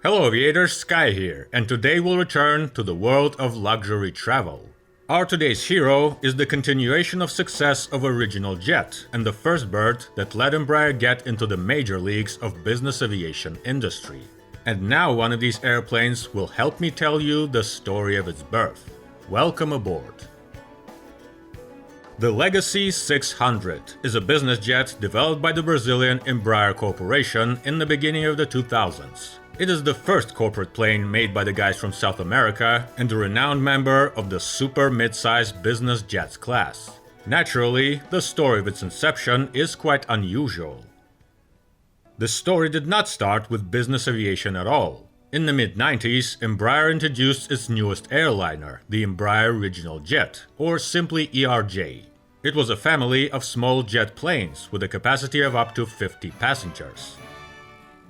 Hello aviators, Sky here, and today we'll return to the world of luxury travel. Our today's hero is the continuation of success of Original Jet and the first bird that let Embraer get into the major leagues of business aviation industry. And now one of these airplanes will help me tell you the story of its birth. Welcome aboard. The Legacy 600 is a business jet developed by the Brazilian Embraer Corporation in the beginning of the 2000s. It is the first corporate plane made by the guys from South America and a renowned member of the super mid-size business jets class. Naturally, the story of its inception is quite unusual. The story did not start with business aviation at all. In the mid-90s, Embraer introduced its newest airliner, the Embraer Regional Jet, or simply ERJ. It was a family of small jet planes with a capacity of up to 50 passengers.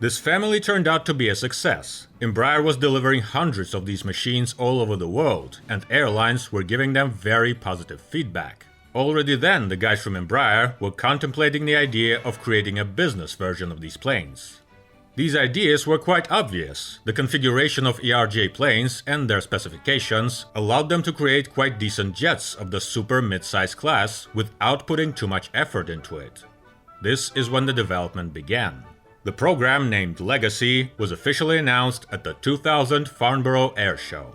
This family turned out to be a success. Embraer was delivering hundreds of these machines all over the world, and airlines were giving them very positive feedback. Already then, the guys from Embraer were contemplating the idea of creating a business version of these planes. These ideas were quite obvious. The configuration of ERJ planes and their specifications allowed them to create quite decent jets of the super mid-size class without putting too much effort into it. This is when the development began. The program, named Legacy, was officially announced at the 2000 Farnborough Air Show.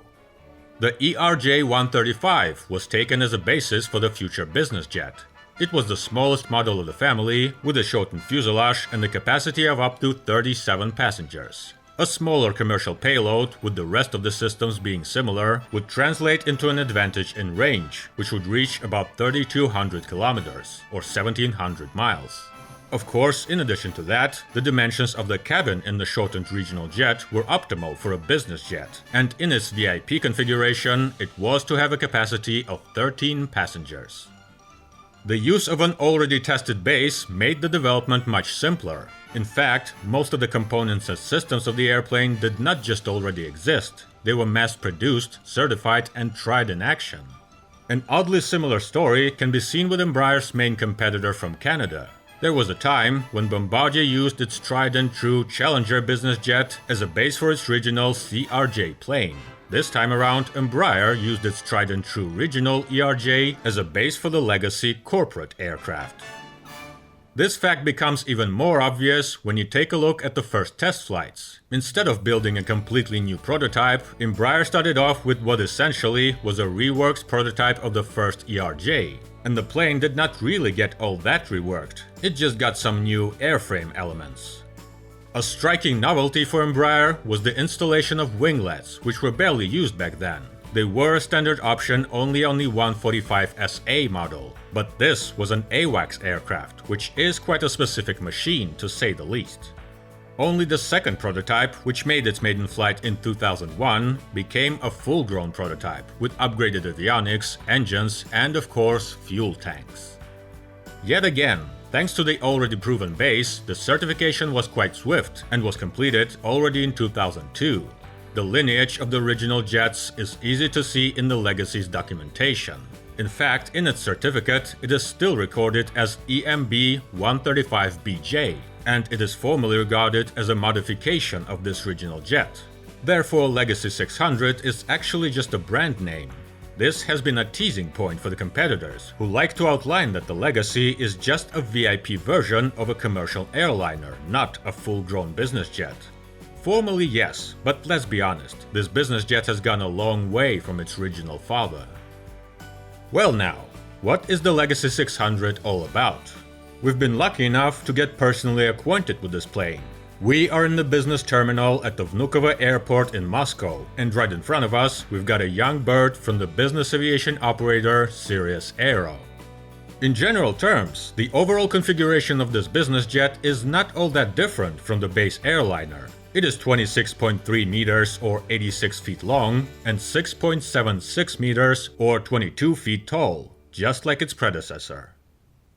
The ERJ-135 was taken as a basis for the future business jet. It was the smallest model of the family, with a shortened fuselage and a capacity of up to 37 passengers. A smaller commercial payload, with the rest of the systems being similar, would translate into an advantage in range, which would reach about 3,200 kilometers, or 1,700 miles. Of course, in addition to that, the dimensions of the cabin in the shortened regional jet were optimal for a business jet, and in its VIP configuration, it was to have a capacity of 13 passengers. The use of an already tested base made the development much simpler. In fact, most of the components and systems of the airplane did not just already exist, they were mass-produced, certified, and tried in action. An oddly similar story can be seen with Embraer's main competitor from Canada. There was a time when Bombardier used its tried and true Challenger business jet as a base for its regional CRJ plane. This time around, Embraer used its tried and true regional ERJ as a base for the Legacy corporate aircraft. This fact becomes even more obvious when you take a look at the first test flights. Instead of building a completely new prototype, Embraer started off with what essentially was a reworked prototype of the first ERJ. And the plane did not really get all that reworked, it just got some new airframe elements. A striking novelty for Embraer was the installation of winglets, which were barely used back then. They were a standard option only on the 145 SA model, but this was an AWACS aircraft, which is quite a specific machine to say the least. Only the second prototype, which made its maiden flight in 2001, became a full-grown prototype with upgraded avionics, engines, and of course, fuel tanks. Yet again, thanks to the already proven base, the certification was quite swift and was completed already in 2002. The lineage of the original jets is easy to see in the Legacy's documentation. In fact, in its certificate, it is still recorded as EMB 135BJ. And it is formally regarded as a modification of this original jet. Therefore, Legacy 600 is actually just a brand name. This has been a teasing point for the competitors, who like to outline that the Legacy is just a VIP version of a commercial airliner, not a full-grown business jet. Formally, yes, but let's be honest, this business jet has gone a long way from its original father. Well now, what is the Legacy 600 all about? We've been lucky enough to get personally acquainted with this plane. We are in the business terminal at the Vnukovo Airport in Moscow, and right in front of us, we've got a young bird from the business aviation operator Sirius Aero. In general terms, the overall configuration of this business jet is not all that different from the base airliner. It is 26.3 meters or 86 feet long and 6.76 meters or 22 feet tall, just like its predecessor.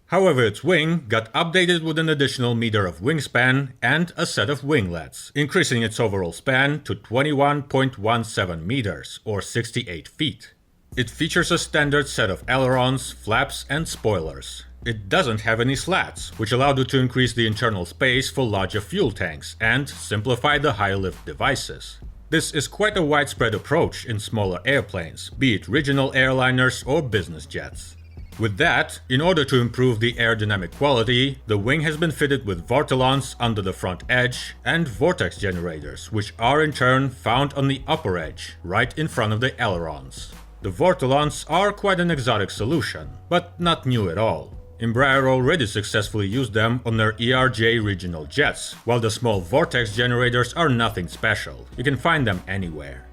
However, its wing got updated with an additional meter of wingspan and a set of winglets, increasing its overall span to 21.17 meters or 68 feet. It features a standard set of ailerons, flaps, and spoilers. It doesn't have any slats, which allowed you to increase the internal space for larger fuel tanks and simplify the high-lift devices. This is quite a widespread approach in smaller airplanes, be it regional airliners or business jets. With that, in order to improve the aerodynamic quality, the wing has been fitted with vortilons under the front edge and vortex generators, which are in turn found on the upper edge, right in front of the ailerons. The vortilons are quite an exotic solution, but not new at all. Embraer already successfully used them on their ERJ regional jets, while the small vortex generators are nothing special. You can find them anywhere.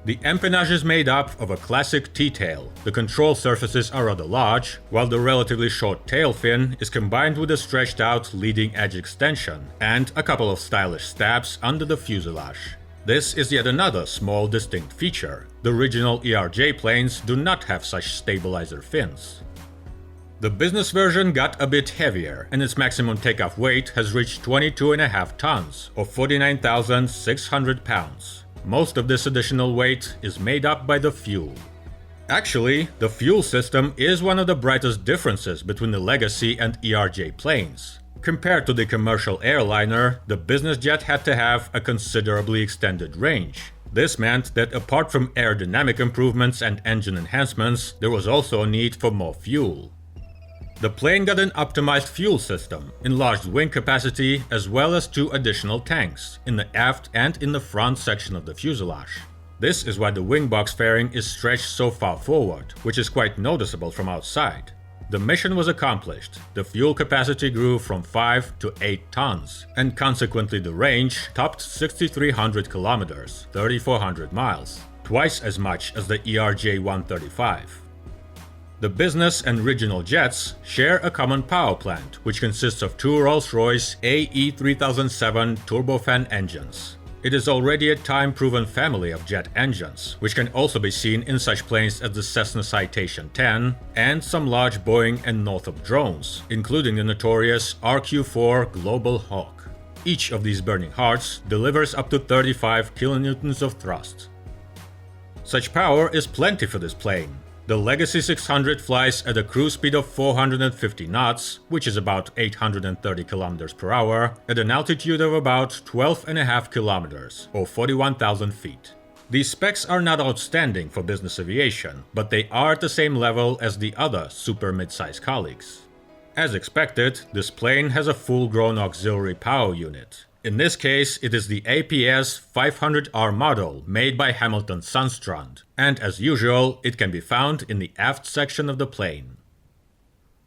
The empennage is made up of a classic T-tail. The control surfaces are rather large, while the relatively short tail fin is combined with a stretched out leading edge extension and a couple of stylish stabs under the fuselage. This is yet another small distinct feature. The original ERJ planes do not have such stabilizer fins. The business version got a bit heavier, and its maximum takeoff weight has reached 22.5 tons, or 49,600 pounds. Most of this additional weight is made up by the fuel. Actually, the fuel system is one of the brightest differences between the Legacy and ERJ planes. Compared to the commercial airliner, the business jet had to have a considerably extended range. This meant that apart from aerodynamic improvements and engine enhancements, there was also a need for more fuel. The plane got an optimized fuel system, enlarged wing capacity, as well as 2 additional tanks, in the aft and in the front section of the fuselage. This is why the wing box fairing is stretched so far forward, which is quite noticeable from outside. The mission was accomplished. The fuel capacity grew from 5 to 8 tons, and consequently the range topped 6,300 kilometers, 3,400 miles, twice as much as the ERJ-135. The business and regional jets share a common power plant, which consists of 2 Rolls-Royce AE3007 turbofan engines. It is already a time-proven family of jet engines, which can also be seen in such planes as the Cessna Citation 10 and some large Boeing and Northrop drones, including the notorious RQ-4 Global Hawk. Each of these Burning Hearts delivers up to 35 kilonewtons of thrust. Such power is plenty for this plane. The Legacy 600 flies at a cruise speed of 450 knots, which is about 830 km per hour, at an altitude of about 12.5 kilometers, or 41,000 feet. These specs are not outstanding for business aviation, but they are at the same level as the other super mid-size colleagues. As expected, this plane has a full-grown auxiliary power unit. In this case, it is the APS 500R model made by Hamilton Sundstrand, and as usual, it can be found in the aft section of the plane.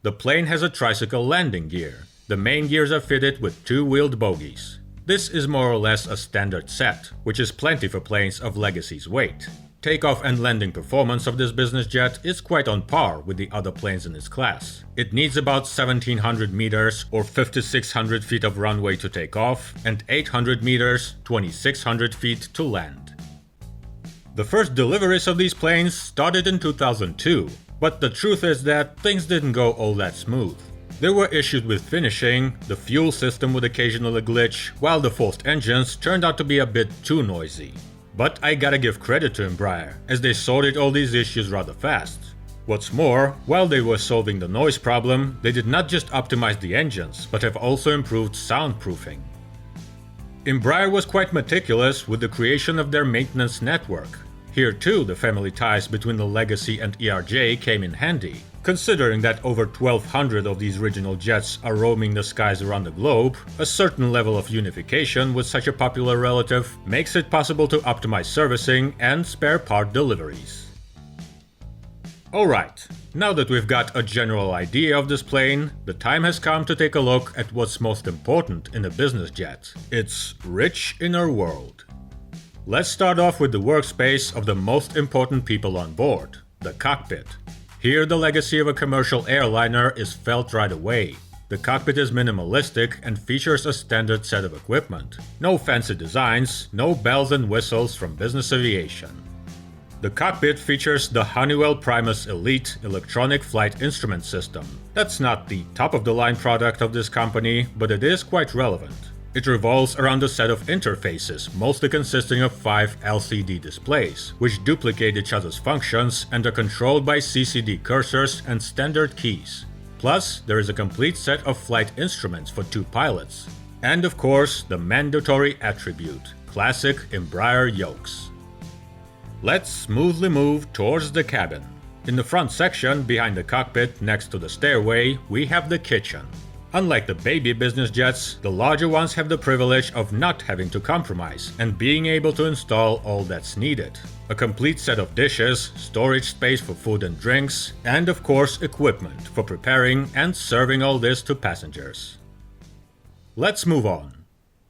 The plane has a tricycle landing gear. The main gears are fitted with 2-wheeled bogies. This is more or less a standard set, which is plenty for planes of Legacy's weight. Takeoff and landing performance of this business jet is quite on par with the other planes in its class. It needs about 1,700 meters or 5,600 feet of runway to take off, and 800 meters, 2,600 feet to land. The first deliveries of these planes started in 2002, but the truth is that things didn't go all that smooth. There were issues with finishing, the fuel system would occasionally glitch, while the forced engines turned out to be a bit too noisy. But I gotta give credit to Embraer, as they sorted all these issues rather fast. What's more, while they were solving the noise problem, they did not just optimize the engines, but have also improved soundproofing. Embraer was quite meticulous with the creation of their maintenance network. Here too, the family ties between the Legacy and ERJ came in handy. Considering that over 1,200 of these regional jets are roaming the skies around the globe, a certain level of unification with such a popular relative makes it possible to optimize servicing and spare part deliveries. Alright, now that we've got a general idea of this plane, the time has come to take a look at what's most important in a business jet, its rich inner world. Let's start off with the workspace of the most important people on board, the cockpit. Here, the legacy of a commercial airliner is felt right away. The cockpit is minimalistic and features a standard set of equipment. No fancy designs, no bells and whistles from business aviation. The cockpit features the Honeywell Primus Elite electronic flight instrument system. That's not the top-of-the-line product of this company, but it is quite relevant. It revolves around a set of interfaces, mostly consisting of 5 LCD displays, which duplicate each other's functions and are controlled by CCD cursors and standard keys. Plus, there is a complete set of flight instruments for 2 pilots. And of course, the mandatory attribute, classic Embraer yokes. Let's smoothly move towards the cabin. In the front section, behind the cockpit, next to the stairway, we have the kitchen. Unlike the baby business jets, the larger ones have the privilege of not having to compromise and being able to install all that's needed. A complete set of dishes, storage space for food and drinks, and of course equipment for preparing and serving all this to passengers. Let's move on.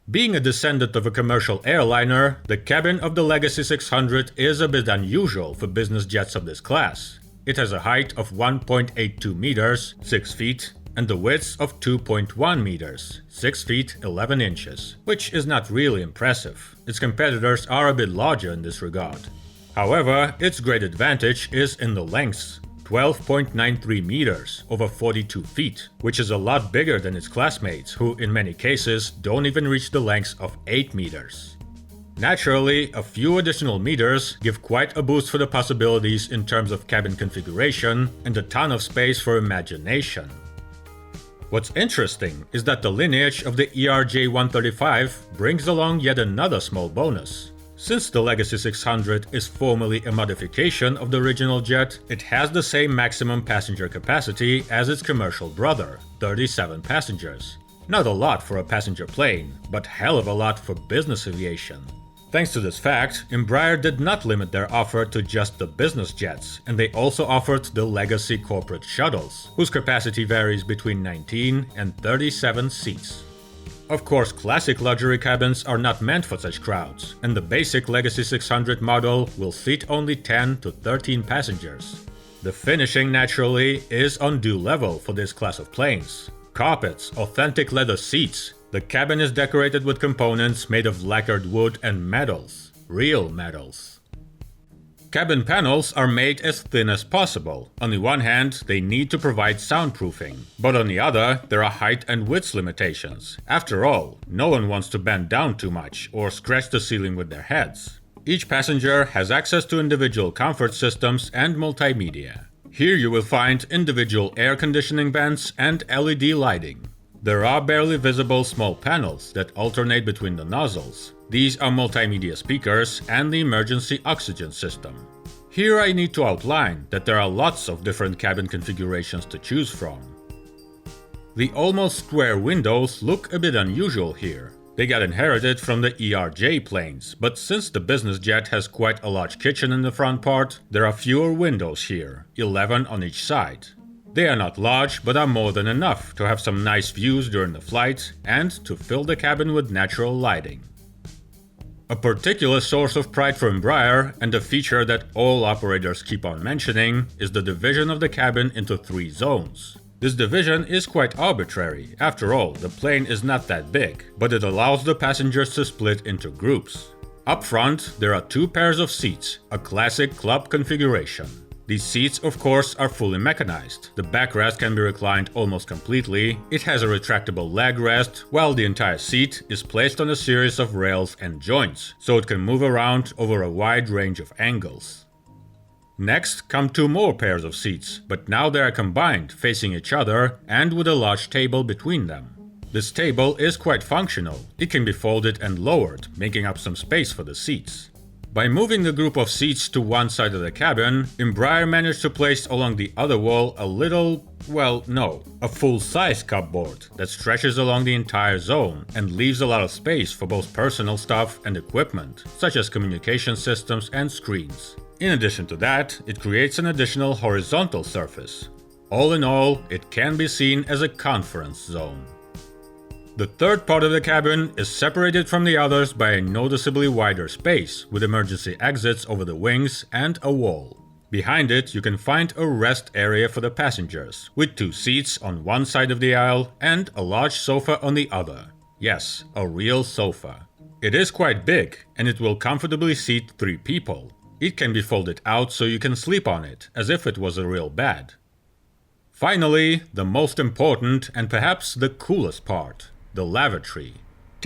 Being a descendant of a commercial airliner, the cabin of the Legacy 600 is a bit unusual for business jets of this class. It has a height of 1.82 meters, 6 feet, and a width of 2.1 meters, 6 feet 11 inches, which is not really impressive. Its competitors are a bit larger in this regard. However, its great advantage is in the lengths. 12.93 meters over 42 feet, which is a lot bigger than its classmates, who in many cases don't even reach the lengths of 8 meters. Naturally, a few additional meters give quite a boost for the possibilities in terms of cabin configuration and a ton of space for imagination. What's interesting is that the lineage of the ERJ-135 brings along yet another small bonus. Since the Legacy 600 is formally a modification of the original jet, it has the same maximum passenger capacity as its commercial brother, 37 passengers. Not a lot for a passenger plane, but hell of a lot for business aviation. Thanks to this fact, Embraer did not limit their offer to just the business jets, and they also offered the Legacy corporate shuttles, whose capacity varies between 19 and 37 seats. Of course, classic luxury cabins are not meant for such crowds, and the basic Legacy 600 model will seat only 10 to 13 passengers. The finishing, naturally, is on due level for this class of planes. Carpets, authentic leather seats. The cabin is decorated with components made of lacquered wood and metals. Real metals. Cabin panels are made as thin as possible. On the one hand, they need to provide soundproofing, but on the other, there are height and width limitations. After all, no one wants to bend down too much or scratch the ceiling with their heads. Each passenger has access to individual comfort systems and multimedia. Here you will find individual air conditioning vents and LED lighting. There are barely visible small panels that alternate between the nozzles. These are multimedia speakers and the emergency oxygen system. Here I need to outline that there are lots of different cabin configurations to choose from. The almost square windows look a bit unusual here. They got inherited from the ERJ planes, but since the business jet has quite a large kitchen in the front part, there are fewer windows here, 11 on each side. They are not large, but are more than enough to have some nice views during the flight and to fill the cabin with natural lighting. A particular source of pride for Embraer, and a feature that all operators keep on mentioning, is the division of the cabin into 3 zones. This division is quite arbitrary. After all, the plane is not that big, but it allows the passengers to split into groups. Up front, there are 2 pairs of seats, a classic club configuration. These seats, of course, are fully mechanized. The backrest can be reclined almost completely, it has a retractable leg rest, while the entire seat is placed on a series of rails and joints, so it can move around over a wide range of angles. Next come 2 more pairs of seats, but now they are combined, facing each other, and with a large table between them. This table is quite functional. It can be folded and lowered, making up some space for the seats. By moving the group of seats to one side of the cabin, Embraer managed to place along the other wall a full-size cupboard that stretches along the entire zone and leaves a lot of space for both personal stuff and equipment, such as communication systems and screens. In addition to that, it creates an additional horizontal surface. All in all, it can be seen as a conference zone. The third part of the cabin is separated from the others by a noticeably wider space, with emergency exits over the wings and a wall. Behind it, you can find a rest area for the passengers, with 2 seats on one side of the aisle and a large sofa on the other. Yes, a real sofa. It is quite big, and it will comfortably seat 3 people. It can be folded out so you can sleep on it, as if it was a real bed. Finally, the most important and perhaps the coolest part. The lavatory.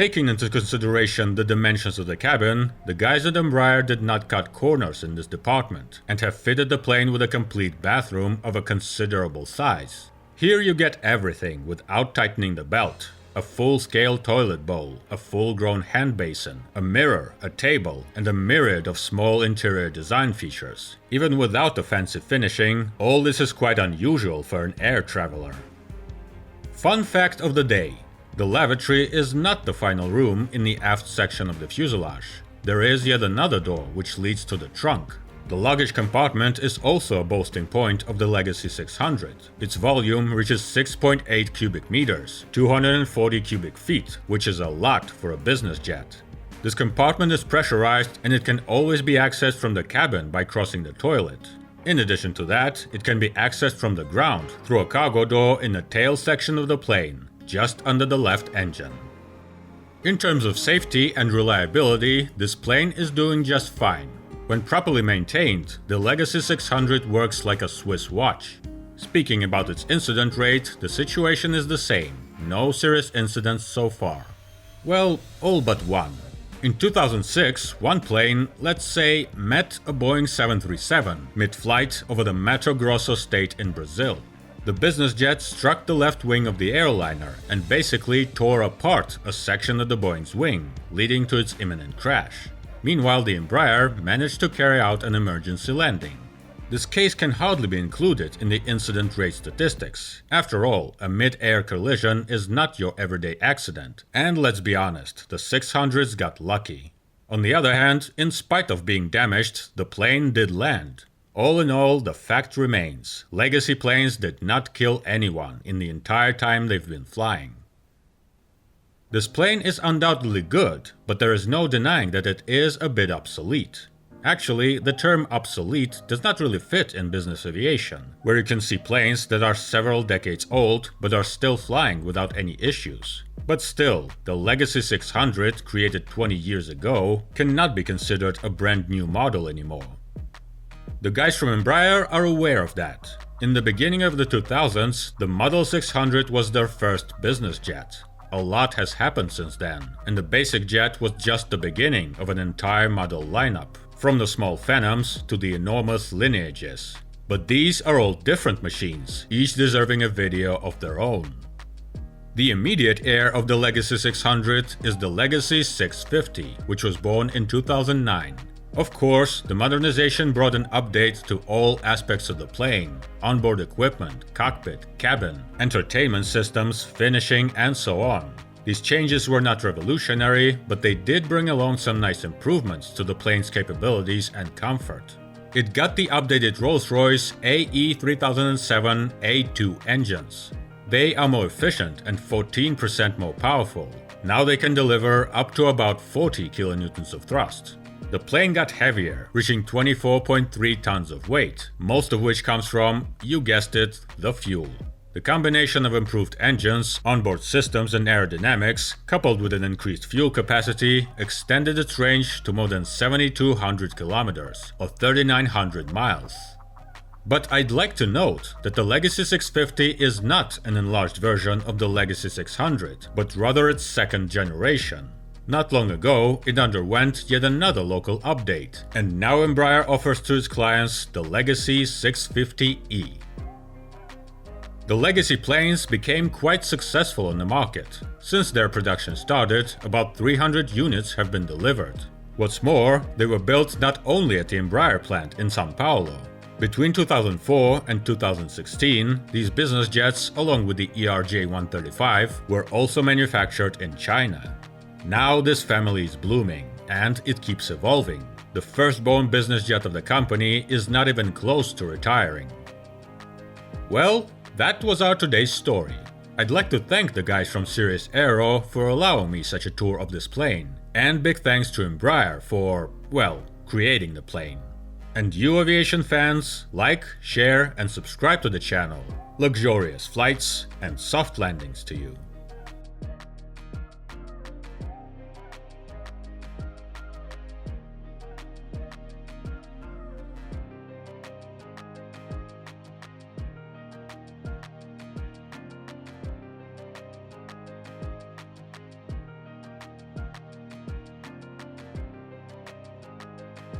Taking into consideration the dimensions of the cabin, the guys at Embraer did not cut corners in this department and have fitted the plane with a complete bathroom of a considerable size. Here you get everything without tightening the belt. A full-scale toilet bowl, a full-grown hand basin, a mirror, a table, and a myriad of small interior design features. Even without the fancy finishing, all this is quite unusual for an air traveler. Fun fact of the day: the lavatory is not the final room in the aft section of the fuselage. There is yet another door which leads to the trunk. The luggage compartment is also a boasting point of the Legacy 600. Its volume reaches 6.8 cubic meters, 240 cubic feet, which is a lot for a business jet. This compartment is pressurized and it can always be accessed from the cabin by crossing the toilet. In addition to that, it can be accessed from the ground through a cargo door in the tail section of the plane, just under the left engine. In terms of safety and reliability, this plane is doing just fine. When properly maintained, the Legacy 600 works like a Swiss watch. Speaking about its incident rate, the situation is the same. No serious incidents so far. Well, all but one. In 2006, one plane, let's say, met a Boeing 737 mid-flight over the Mato Grosso state in Brazil. The business jet struck the left wing of the airliner and basically tore apart a section of the Boeing's wing, leading to its imminent crash. Meanwhile, the Embraer managed to carry out an emergency landing. This case can hardly be included in the incident rate statistics. After all, a mid-air collision is not your everyday accident, and let's be honest, the 600s got lucky. On the other hand, in spite of being damaged, the plane did land. All in all, the fact remains: Legacy planes did not kill anyone in the entire time they've been flying. This plane is undoubtedly good, but there is no denying that it is a bit obsolete. Actually, the term obsolete does not really fit in business aviation, where you can see planes that are several decades old but are still flying without any issues. But still, the Legacy 600, created 20 years ago, cannot be considered a brand new model anymore. The guys from Embraer are aware of that. In the beginning of the 2000s, the Model 600 was their first business jet. A lot has happened since then, and the basic jet was just the beginning of an entire model lineup, from the small Phantoms to the enormous Lineages. But these are all different machines, each deserving a video of their own. The immediate heir of the Legacy 600 is the Legacy 650, which was born in 2009. Of course, the modernization brought an update to all aspects of the plane: onboard equipment, cockpit, cabin, entertainment systems, finishing, and so on. These changes were not revolutionary, but they did bring along some nice improvements to the plane's capabilities and comfort. It got the updated Rolls-Royce AE3007A2 engines. They are more efficient and 14% more powerful. Now they can deliver up to about 40 kilonewtons of thrust. The plane got heavier, reaching 24.3 tons of weight, most of which comes from, you guessed it, the fuel. The combination of improved engines, onboard systems and aerodynamics, coupled with an increased fuel capacity, extended its range to more than 7,200 kilometers, or 3,900 miles. But I'd like to note that the Legacy 650 is not an enlarged version of the Legacy 600, but rather its second generation. Not long ago, it underwent yet another local update, and now Embraer offers to its clients the Legacy 650E. The Legacy planes became quite successful on the market. Since their production started, about 300 units have been delivered. What's more, they were built not only at the Embraer plant in São Paulo. Between 2004 and 2016, these business jets, along with the ERJ-135, were also manufactured in China. Now this family is blooming, and it keeps evolving. The firstborn business jet of the company is not even close to retiring. Well, that was our today's story. I'd like to thank the guys from Sirius Aero for allowing me such a tour of this plane, and big thanks to Embraer for, well, creating the plane. And you aviation fans, like, share, and subscribe to the channel. Luxurious flights and soft landings to you.